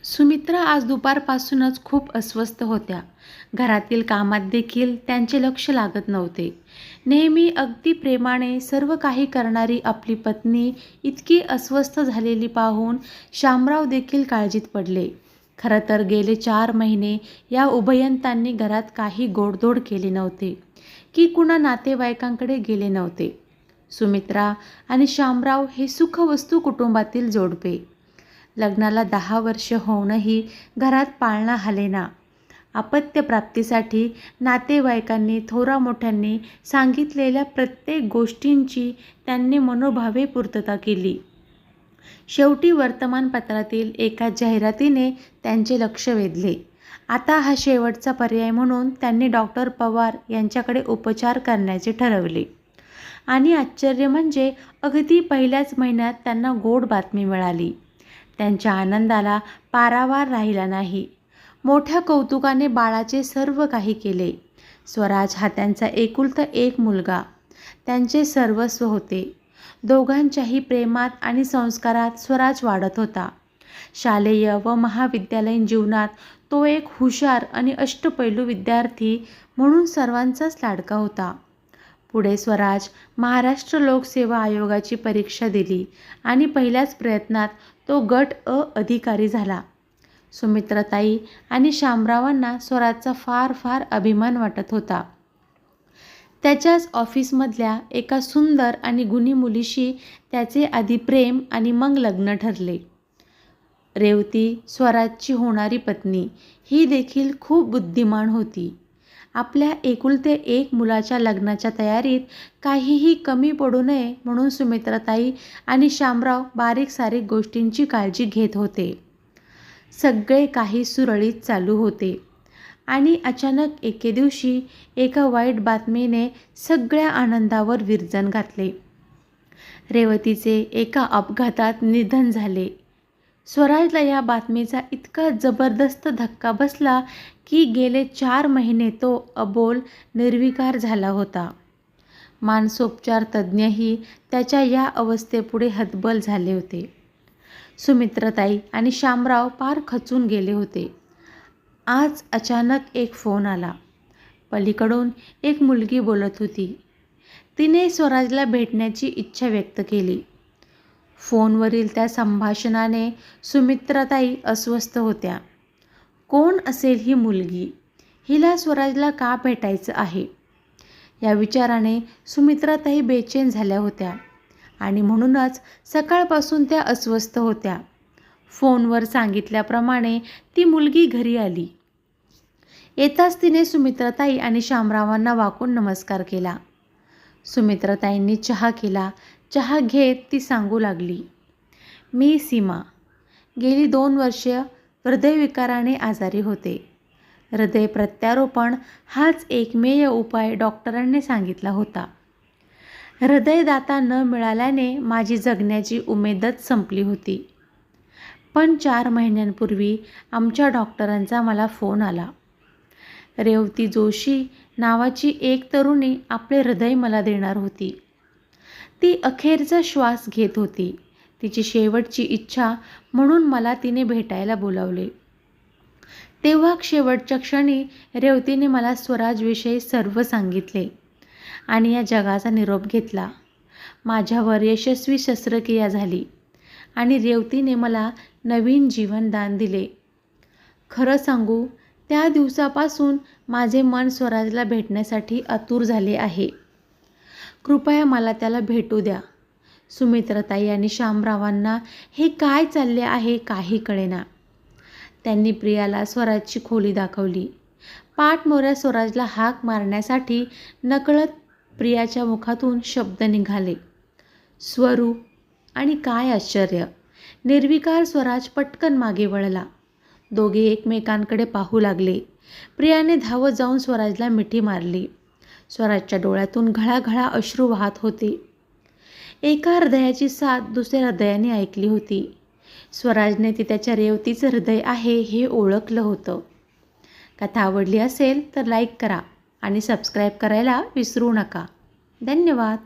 सुमित्रा आज दुपारपासूनच खूप अस्वस्थ होत्या. घरातील कामात देखील त्यांचे लक्ष लागत नव्हते. नेहमी अगदी प्रेमाने सर्व काही करणारी आपली पत्नी इतकी अस्वस्थ झालेली पाहून शामराव देखील काळजीत पडले. खरं तर गेले 4 महिने या उभयंतांनी घरात काही गोडधोड केले नव्हते की कुणा नातेवाईकांकडे गेले नव्हते. सुमित्रा आणि शामराव हे सुखवस्तू कुटुंबातील जोडपे. लग्नाला 10 वर्ष होऊनही घरात पाळणा हालेना. अपत्यप्राप्तीसाठी नातेवाईकांनी थोरामोठ्यांनी सांगितलेल्या प्रत्येक गोष्टींची त्यांनी मनोभावे पूर्तता केली. शेवटी वर्तमानपत्रातील एका जाहिरातीने त्यांचे लक्ष वेधले. आता हा शेवटचा पर्याय म्हणून त्यांनी डॉक्टर पवार यांच्याकडे उपचार करण्याचे ठरवले. आणि आश्चर्य म्हणजे अगदी पहिल्याच महिन्यात त्यांना गोड बातमी मिळाली. त्यांच्या आनंदाला पारावार राहिला नाही. मोठ्या कौतुकाने बाळाचे सर्व काही केले. स्वराज हा त्यांचा एकुलता एक मुलगा, त्यांचे सर्वस्व होते. दोघांच्याही प्रेमात आणि संस्कारात स्वराज वाढत होता. शालेय व महाविद्यालयीन जीवनात तो एक हुशार आणि अष्टपैलू विद्यार्थी म्हणून सर्वांचाच लाडका होता. पुढे स्वराज महाराष्ट्र लोकसेवा आयोगाची परीक्षा दिली आणि पहिल्याच प्रयत्नात तो गट अ अधिकारी झाला. सुमित्राताई आणि शामरावांना स्वराजचा फार अभिमान वाटत होता. त्याच्याच ऑफिसमधल्या एका सुंदर आणि गुणी मुलीशी त्याचे आधी प्रेम आणि मग लग्न ठरले. रेवती, स्वराजची होणारी पत्नी, ही देखील खूप बुद्धिमान होती. आपल्या एकुलते एक मुलाच्या लग्नाच्या तयारीत काहीही कमी पडू नये म्हणून सुमित्राताई आणि शामराव बारीक सारीक गोष्टींची काळजी घेत होते. सगळे काही सुरळीत चालू होते आणि अचानक एके दिवशी एका वाईट बातमीने सगळ्या आनंदावर विरजण घातले. रेवतीचे एका अपघातात निधन झाले. स्वराजला या बातमीचा इतका जबरदस्त धक्का बसला की गेले 4 महिने तो अबोल निर्विकार झाला होता. मानसोपचार तज्ज्ञही त्याच्या या अवस्थेपुढे हतबल झाले होते. सुमित्राताई आणि शामराव पार खचून गेले होते. आज अचानक एक फोन आला. पलीकडून एक मुलगी बोलत होती. तिने स्वराजला भेटण्याची इच्छा व्यक्त केली. फोनवरील त्या संभाषणाने सुमित्राताई अस्वस्थ होत्या. कोण असेल ही मुलगी? हिला स्वराजला का भेटायचं आहे? या विचाराने सुमित्राताई बेचैन झाल्या होत्या आणि म्हणूनच सकाळपासून त्या अस्वस्थ होत्या. फोनवर सांगितल्याप्रमाणे ती मुलगी घरी आली. येताच तिने सुमित्राताई आणि शामरावांना वाकून नमस्कार केला. सुमित्राताईंनी चहा केला. चहा घेत ती सांगू लागली, मी सीमा. गेली 2 वर्षे हृदयविकाराने आजारी होते. हृदय प्रत्यारोपण हाच एकमेव उपाय डॉक्टरांनी सांगितला होता. हृदयदाता न मिळाल्याने माझी जगण्याची उमेदच संपली होती. पण 4 महिन्यांपूर्वी आमच्या डॉक्टरांचा मला फोन आला. रेवती जोशी नावाची एक तरुणी आपले हृदय मला देणार होती. ती अखेरचा श्वास घेत होती. तिची शेवटची इच्छा म्हणून मला तिने भेटायला बोलावले. तेव्हा शेवटच्या क्षणी रेवतीने मला स्वराजविषयी सर्व सांगितले आणि या जगाचा निरोप घेतला. माझ्यावर यशस्वी शस्त्रक्रिया झाली आणि रेवतीने मला नवीन जीवनदान दिले. खरं सांगू, त्या दिवसापासून माझे मन स्वराजला भेटण्यासाठी आतुर झाले आहे. कृपया मला त्याला भेटू द्या. सुमित्राताई आणि शामरावांना हे काय चालले आहे काही कळेना. त्यांनी प्रियाला स्वराजची खोली दाखवली. पाठमोऱ्या स्वराजला हाक मारण्यासाठी नकळत प्रियाच्या मुखातून शब्द निघाले. स्वरू. आणि काय आश्चर्य, निर्विकार स्वराज पटकन मागे वळला. दोघे एकमेकांकडे पाहू लागले. प्रियाने धावत जाऊन स्वराजला मिठी मारली. स्वराजच्या डोळ्यातून घळाघळा अश्रू वाहत होते. एका हृदयाची साथ दुसऱ्या हृदयाने ऐकली होती. स्वराजने ती त्याच्या रेवतीचं हृदय आहे हे ओळखलं होतं. कथा आवडली असेल तर लाईक करा आणि सबस्क्राईब करायला विसरू नका. धन्यवाद.